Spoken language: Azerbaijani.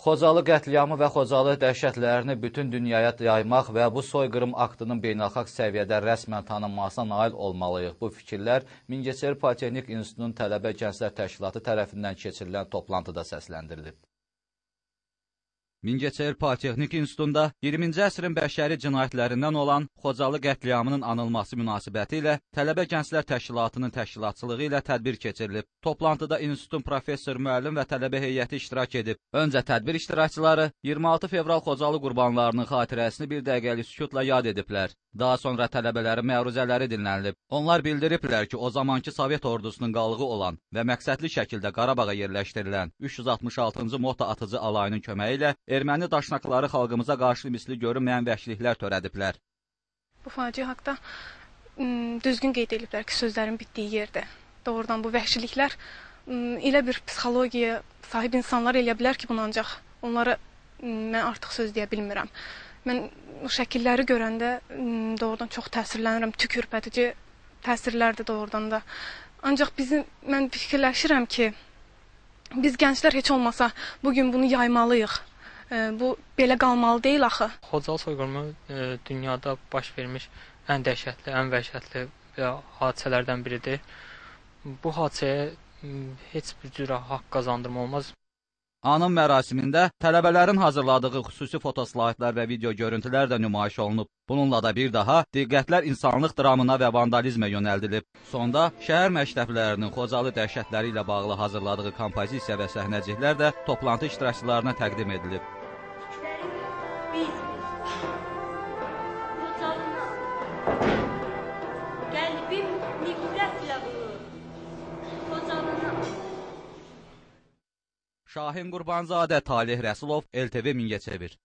Xocalı qətliamı və Xocalı dəhşətlərini bütün dünyaya yaymaq və bu soyqırım aktının beynəlxalq səviyyədə rəsmən tanınmasına nail olmalıyıq. Bu fikirlər Mingəçevir Politexnik İnstitutunun Tələbə Gənclər Təşkilatı tərəfindən keçirilən toplantıda səsləndirilib. Mingəçevir Politexnik İnstitutunda 20-ci əsrin bəşəri cinayətlərindən olan Xocalı qətliamının anılması münasibəti ilə Tələbə Gənclər Təşkilatının təşkilatçılığı ilə tədbir keçirilib. Toplantıda institutun professor, müəllim və tələbə heyəti iştirak edib. Öncə tədbir iştirakçıları 26 fevral Xocalı qurbanlarının xatirəsini bir dəqiqəlik sükutla yad ediblər. Daha sonra tələbələrin məruzələri dinlənilib. Onlar bildiriblər ki, o zamanki Sovet ordusunun qalığı olan və məqsədli şəkildə Qarabağa yerləşdirilən 366-cı mota atıcı alayının köməyi ilə erməni daşnaqları xalqımıza qarşı misli görünməyən vəhşiliklər törədiblər. Bu faciə haqda düzgün qeyd ediblər ki, sözlərin bitdiyi yerdə. Doğrudan bu vəhşiliklər elə bir psixologiyaya sahib insanlar eləyə bilər ki, bunu ancaq onlara mən artıq söz deyə bilmirəm. Mən o şəkilləri görəndə doğrudan çox təsirlənirəm, tük ürpədici təsirlərdir doğrudan da. Ancaq mən fikirləşirəm ki, biz gənclər heç olmasa bugün bunu yaymalıyıq. Bu belə qalmalı deyil axı. Xocalı soyqırımı dünyada baş vermiş ən dəhşətli, ən vəhşətli hadisələrdən biridir. Bu hadisəyə heç bir cürə haqq qazandırma olmaz. Anım mərasimində tələbələrin hazırladığı xüsusi fotoslaytlar və video görüntülər də nümayiş olunub. Bununla da bir daha diqqətlər insanlıq dramına və vandalizmə yönəldilib. Sonda şəhər məktəblərinin Xocalı dəhşətləri ilə bağlı hazırladığı kompozisiya və səhnəciklər də toplantı iştirakçılarına təqdim edilib. Şahin Qurbanzadə, Talih Rəsulov, LTV Mingəçevir.